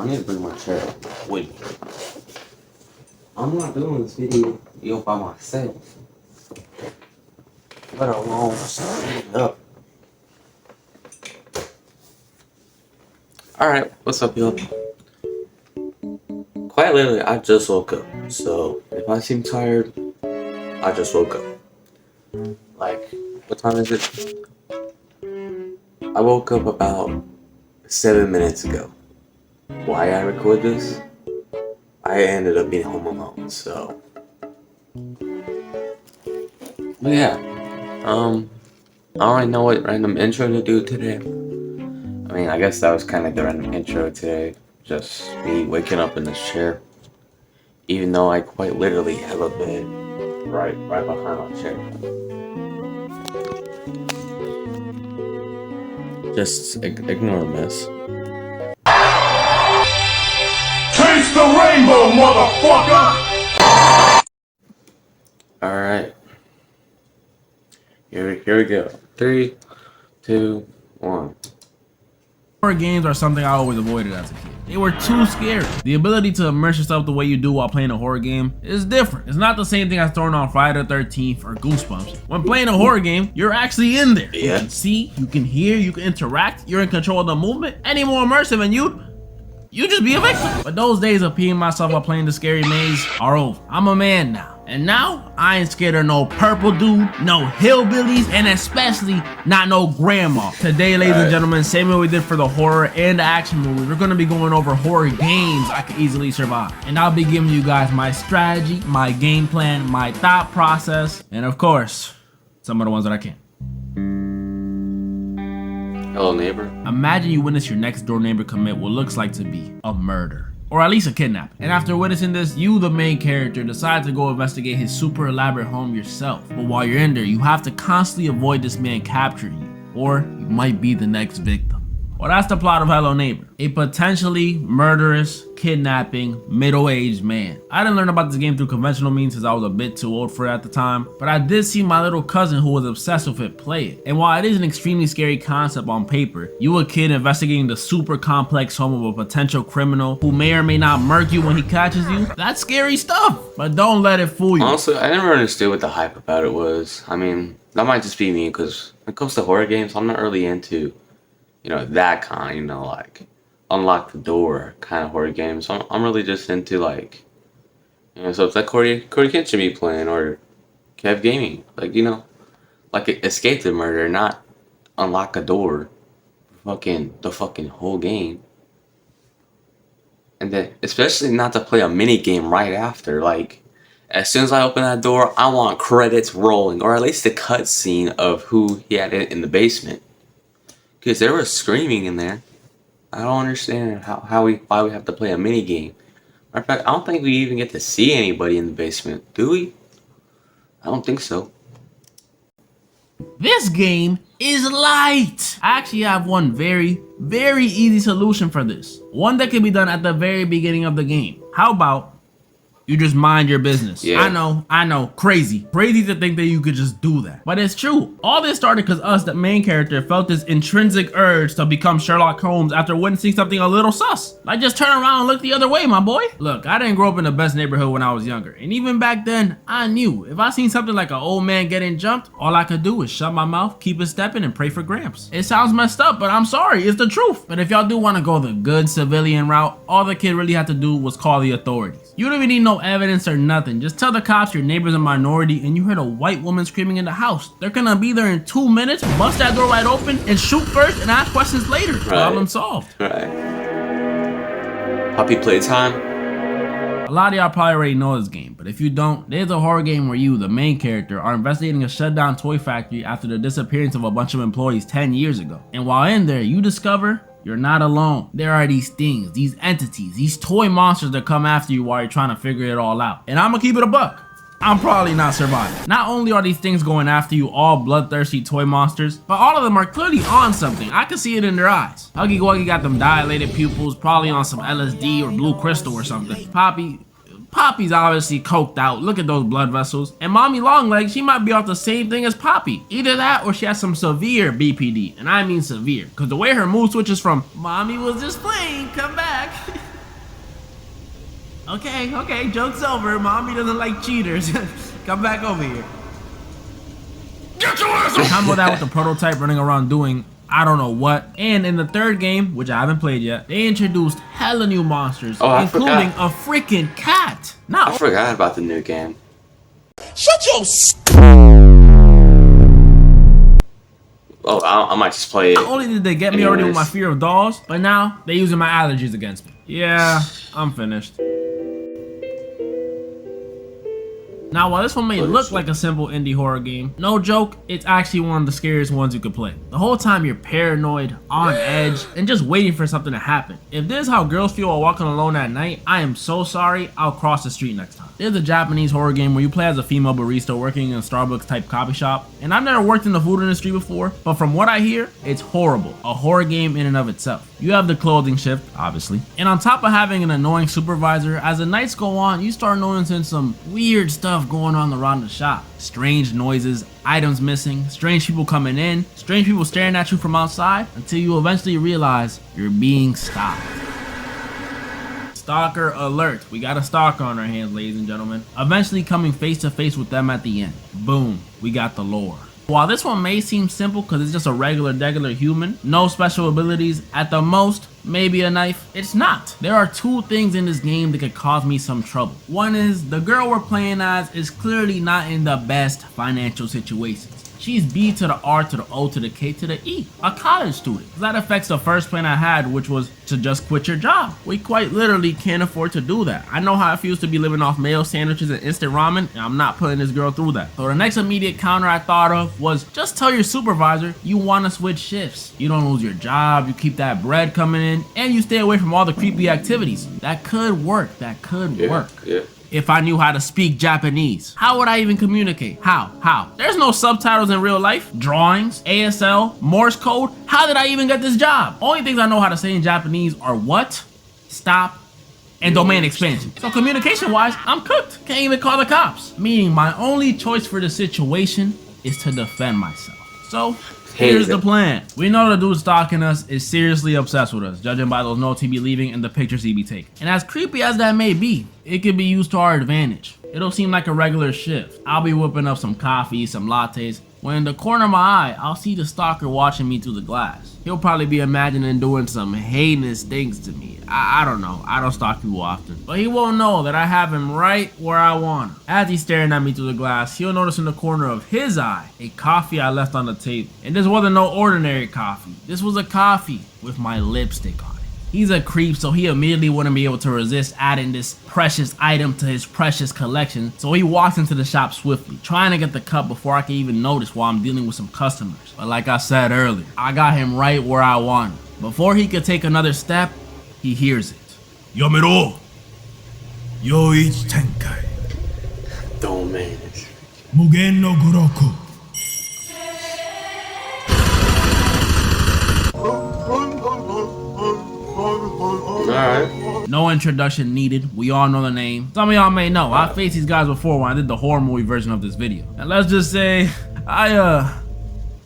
I need to bring my chair with me. I'm not doing this video by myself. Let alone stand up. Alright, what's up, y'all? Quite literally, I just woke up. So, if I seem tired, I just woke up. Like, what time is it? I woke up about 7 minutes ago. Why I record this? I ended up being home alone, so. But yeah, I don't really know what random intro to do today. I mean, I guess that was kind of the random intro today. Just me waking up in this chair. Even though I quite literally have a bed right behind my chair. Just ignore this. Taste the rainbow, motherfucker! Alright. Here we go. 3, 2, 1. Horror games are something I always avoided as a kid. They were too scary. The ability to immerse yourself the way you do while playing a horror game is different. It's not the same thing as throwing on Friday the 13th or Goosebumps. When playing a horror game, you're actually in there. Yeah. You can see, you can hear, you can interact, you're in control of the movement. Any more immersive and you just be a victim. But those days of peeing myself while playing the scary maze are over. I'm a man now. And now, I ain't scared of no purple dude, no hillbillies, and especially not no grandma. Today, ladies and gentlemen, same way we did for the horror and the action movies, we're gonna be going over horror games I could easily survive. And I'll be giving you guys my strategy, my game plan, my thought process, and of course, some of the ones that I can't. Hello, neighbor. Imagine you witness your next door neighbor commit what looks like to be a murder. Or at least a kidnapping. And after witnessing this, you, the main character, decide to go investigate his super elaborate home yourself. But while you're in there, you have to constantly avoid this man capturing you, or you might be the next victim. Well, that's the plot of Hello Neighbor. A potentially murderous, kidnapping, middle-aged man. I didn't learn about this game through conventional means since I was a bit too old for it at the time, but I did see my little cousin who was obsessed with it play it. And while it is an extremely scary concept on paper, you a kid investigating the super complex home of a potential criminal who may or may not murk you when he catches you, that's scary stuff. But don't let it fool you. Honestly, I never understood what the hype about it was. I mean, that might just be me, because when it comes to horror games, I'm not really into, that kind, like unlock the door kind of horror games. I'm really just into like, so it's like Corey Kitchen be playing or Kev Gaming, like escape the murder, not unlock a door, the fucking whole game. And then especially not to play a mini game right after. Like as soon as I open that door, I want credits rolling, or at least the cutscene of who he had in the basement. Because there was screaming in there. I don't understand why we have to play a mini game. Matter of fact, I don't think we even get to see anybody in the basement, do we? I don't think so. This game is light. I actually have one very, very easy solution for this. One that can be done at the very beginning of the game. How about you just mind your business? Yeah. I know, crazy to think that you could just do that. But it's true. All this started because us, the main character, felt this intrinsic urge to become Sherlock Holmes after witnessing something a little sus. Like just turn around and look the other way, my boy. Look, I didn't grow up in the best neighborhood when I was younger. And even back then, I knew if I seen something like an old man getting jumped, all I could do is shut my mouth, keep it stepping, and pray for Gramps. It sounds messed up, but I'm sorry, it's the truth. But if y'all do want to go the good civilian route, all the kid really had to do was call the authorities. You don't even need no evidence or nothing. Just tell the cops your neighbor's a minority and you heard a white woman screaming in the house. They're gonna be there in 2 minutes, bust that door wide open, and shoot first and ask questions later. Right. Problem solved. Right. Puppy playtime. A lot of y'all probably already know this game, but if you don't, there's a horror game where you, the main character, are investigating a shut down toy factory after the disappearance of a bunch of employees 10 years ago. And while in there, you discover you're not alone. There are these things, these entities, these toy monsters that come after you while you're trying to figure it all out. And I'm gonna keep it a buck. I'm probably not surviving. Not only are these things going after you, all bloodthirsty toy monsters, but all of them are clearly on something. I can see it in their eyes. Huggy Wuggy got them dilated pupils, probably on some LSD or blue crystal or something. Poppy's obviously coked out. Look at those blood vessels. And Mommy Longlegs, she might be off the same thing as Poppy. Either that or she has some severe BPD. And I mean severe. Because the way her mood switches from, Mommy was just playing, come back. Okay, joke's over. Mommy doesn't like cheaters. Come back over here. Get your ass Combo that with the prototype running around doing I don't know what. And in the third game, which I haven't played yet, they introduced hella new monsters, including a freaking cat. I forgot about the new game. Shut your Oh, I might just play it. Not only did they get me already with my fear of dolls, but now they're using my allergies against me. Yeah, I'm finished. Now, while this one may look like a simple indie horror game, no joke, it's actually one of the scariest ones you could play. The whole time you're paranoid, on edge, and just waiting for something to happen. If this is how girls feel while walking alone at night, I am so sorry, I'll cross the street next time. There's a Japanese horror game where you play as a female barista working in a Starbucks type coffee shop, and I've never worked in the food industry before, but from what I hear, it's horrible. A horror game in and of itself. You have the clothing shift, obviously, and on top of having an annoying supervisor, as the nights go on, you start noticing some weird stuff going on around the shop. Strange noises, items missing, strange people coming in, strange people staring at you from outside, until you eventually realize you're being stalked. Stalker alert. We got a stalker on our hands, ladies and gentlemen. Eventually coming face to face with them at the end. Boom, we got the lore. While this one may seem simple because it's just a regular human, no special abilities, at the most, maybe a knife, it's not. There are two things in this game that could cause me some trouble. One is, the girl we're playing as is clearly not in the best financial situations. She's B to the R to the O to the K to the E, a college student. That affects the first plan I had, which was to just quit your job. We quite literally can't afford to do that. I know how it feels to be living off mayo sandwiches and instant ramen, and I'm not putting this girl through that. So the next immediate counter I thought of was just tell your supervisor you want to switch shifts. You don't lose your job, you keep that bread coming in, and you stay away from all the creepy activities. That could work, work. Yeah. If I knew how to speak Japanese. How would I even communicate? How? There's no subtitles in real life. Drawings, ASL, Morse code. How did I even get this job? Only things I know how to say in Japanese are what, stop, and domain expansion. So communication wise, I'm cooked. Can't even call the cops. Meaning my only choice for the situation is to defend myself. So here's the plan. We know the dude stalking us is seriously obsessed with us, judging by those notes he be leaving and the pictures he be taking. And as creepy as that may be, it could be used to our advantage. It'll seem like a regular shift. I'll be whipping up some coffee, some lattes, when in the corner of my eye, I'll see the stalker watching me through the glass. He'll probably be imagining doing some heinous things to me. I don't know. I don't stalk people often. But he won't know that I have him right where I want him. As he's staring at me through the glass, he'll notice in the corner of his eye a coffee I left on the table. And this wasn't no ordinary coffee. This was a coffee with my lipstick on it. He's a creep, so he immediately wouldn't be able to resist adding this precious item to his precious collection. So he walks into the shop swiftly, trying to get the cup before I can even notice while I'm dealing with some customers. But like I said earlier, I got him right where I want him. Before he could take another step, he hears it. Yamero! Yoichi Tenkai. Domain. Mugen no Goroku. Alright. No introduction needed. We all know the name. Some of y'all may know. I faced these guys before when I did the horror movie version of this video. And let's just say, I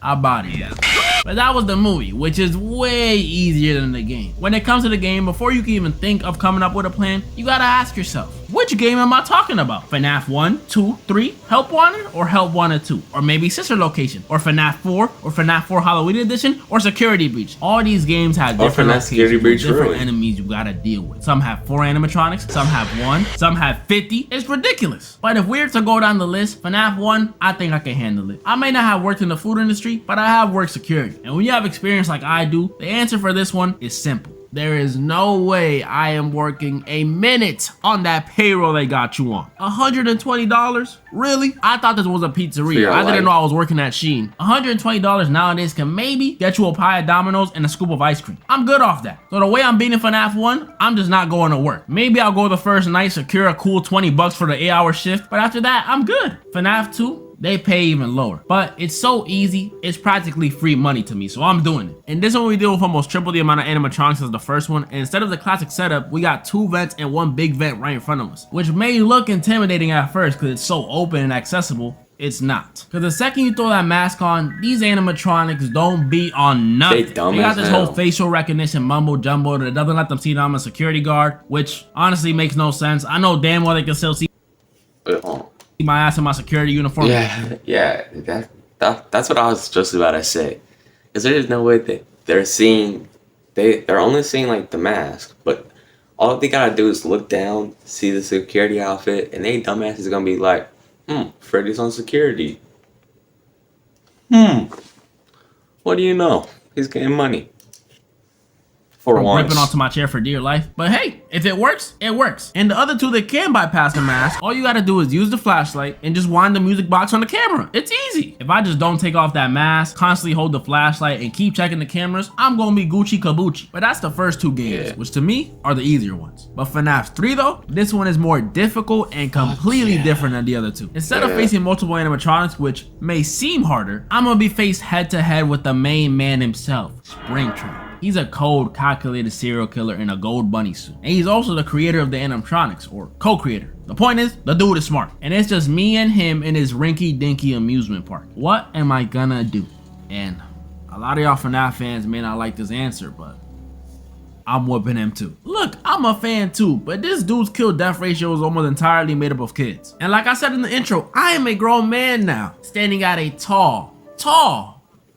bodied them. But that was the movie, which is way easier than the game. When it comes to the game, before you can even think of coming up with a plan, you gotta ask yourself, which game am I talking about? FNAF 1, 2, 3, Help Wanted, or Help Wanted 2? Or maybe Sister Location, or FNAF 4, or FNAF 4 Halloween Edition, or Security Breach. All these games have different locations with different enemies you gotta deal with. Some have 4 animatronics, some have 1, some have 50. It's ridiculous. But if we're to go down the list, FNAF 1, I think I can handle it. I may not have worked in the food industry, but I have worked security. And when you have experience like I do, the answer for this one is simple. There is no way I am working a minute on that payroll they got you on. $120? Really? I thought this was a pizzeria. I didn't know I was working at Shein. $120 nowadays can maybe get you a pie of Domino's and a scoop of ice cream. I'm good off that. So the way I'm beating FNAF 1, I'm just not going to work. Maybe I'll go the first night, secure a cool 20 bucks for the 8-hour shift, but after that, I'm good. FNAF 2, they pay even lower. But it's so easy, it's practically free money to me, so I'm doing it. And this one we deal with almost triple the amount of animatronics as the first one, and instead of the classic setup, we got 2 vents and 1 big vent right in front of us, which may look intimidating at first because it's so open and accessible, it's not. Because the second you throw that mask on, these animatronics don't be on nothing. They dumb got as this hell. whole facial recognition mumbo jumbo that doesn't let them see that I'm a security guard, which honestly makes no sense. I know damn well they can still see Wait, hold on. my ass in my security uniform. Yeah, that's what I was just about to say. Because there is no way that they're only seeing like the mask, but all they gotta do is look down, see the security outfit, and they dumbass is gonna be like, Freddy's on security. What do you know? He's getting money. For once. Ripping onto my chair for dear life. But hey, if it works, it works. And the other two that can bypass the mask, all you gotta do is use the flashlight and just wind the music box on the camera. It's easy. If I just don't take off that mask, constantly hold the flashlight, and keep checking the cameras, I'm gonna be Gucci Kabuchi. But that's the first two games, which to me are the easier ones. But FNAF 3 though, this one is more difficult and completely different than the other two. Instead of facing multiple animatronics, which may seem harder, I'm gonna be faced head to head with the main man himself, Springtrap. He's a cold, calculated serial killer in a gold bunny suit. And he's also the creator of the animatronics, or co-creator. The point is, the dude is smart. And it's just me and him in his rinky-dinky amusement park. What am I gonna do? And a lot of y'all FNAF fans may not like this answer, but I'm whooping him too. Look, I'm a fan too, but this dude's kill-death ratio is almost entirely made up of kids. And like I said in the intro, I am a grown man now, standing at a tall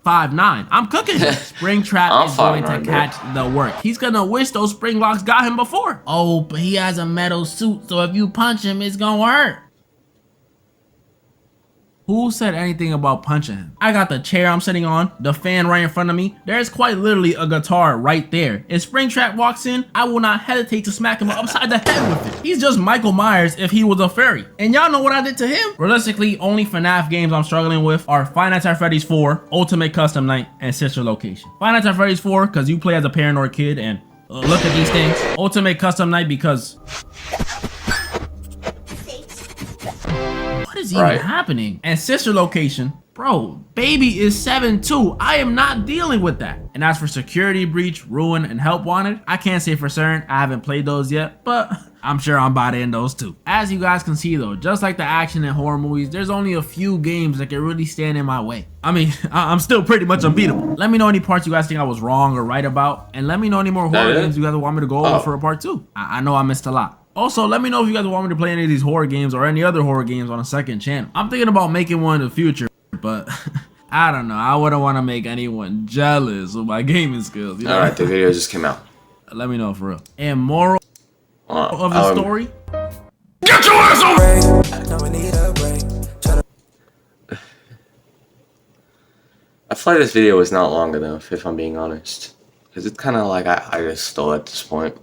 5'9". I'm cooking. Springtrap is going to catch the work. He's gonna wish those spring locks got him before. Oh, but he has a metal suit, so if you punch him, it's gonna hurt. Who said anything about punching him? I got the chair I'm sitting on, the fan right in front of me. There's quite literally a guitar right there. If Springtrap walks in, I will not hesitate to smack him upside the head with it. He's just Michael Myers if he was a fairy. And y'all know what I did to him? Realistically, only FNAF games I'm struggling with are Five Nights at Freddy's 4, Ultimate Custom Night, and Sister Location. Five Nights at Freddy's 4, because you play as a paranoid kid and look at these things. Ultimate Custom Night because... what is even happening? And Sister Location, bro, baby is 7'2". I am not dealing with that. And as for Security Breach, Ruin, and Help Wanted, I can't say for certain. I haven't played those yet, but I'm sure I'm about to end those too. As you guys can see though, just like the action and horror movies, there's only a few games that can really stand in my way. I mean, I'm still pretty much unbeatable. Let me know any parts you guys think I was wrong or right about, and let me know any more horror games you guys want me to go over for a part 2. I know I missed a lot. Also, let me know if you guys want me to play any of these horror games or any other horror games on a second channel. I'm thinking about making one in the future, but I don't know. I wouldn't want to make anyone jealous with my gaming skills. You know? Alright, the video just came out. Let me know for real. And moral of the story? Get your ass over! I feel like this video was not long enough, if I'm being honest. Because it's kind of like I just stole at this point.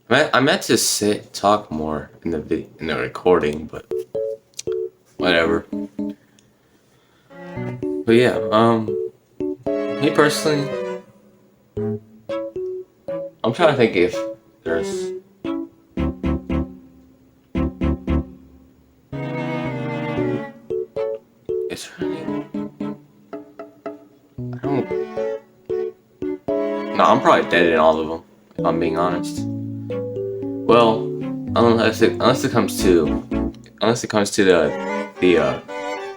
I meant to talk more in the recording, but whatever. But yeah, me personally, I'm trying to think if there's No, I'm probably dead in all of them, if I'm being honest. Well, unless it comes to the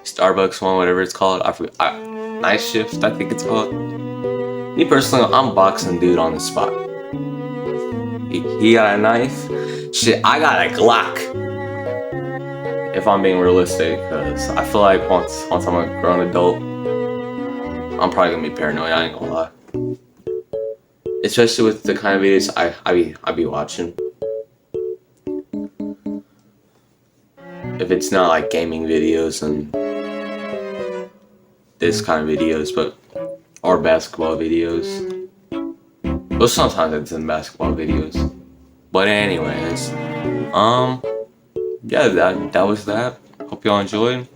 Starbucks one, whatever it's called. I forget. Night Shift, I think it's called. Me personally, I'm boxing dude on the spot. He got a knife. Shit, I got a Glock. If I'm being realistic, because I feel like once I'm a grown adult, I'm probably gonna be paranoid. I ain't gonna lie. Especially with the kind of videos I be watching. If it's not like gaming videos and this kind of videos, or basketball videos. Well, sometimes it's in basketball videos. But anyways, yeah, that was that. Hope y'all enjoyed.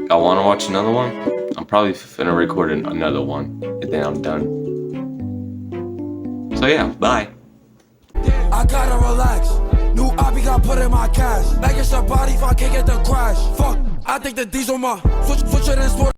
Y'all wanna watch another one? I'm probably finna record another one, and then I'm done. So yeah, bye. I gotta relax. New obby got put in my cash. Like it's a body if I can't get the crash. Fuck, I think the diesel my switch it in sport.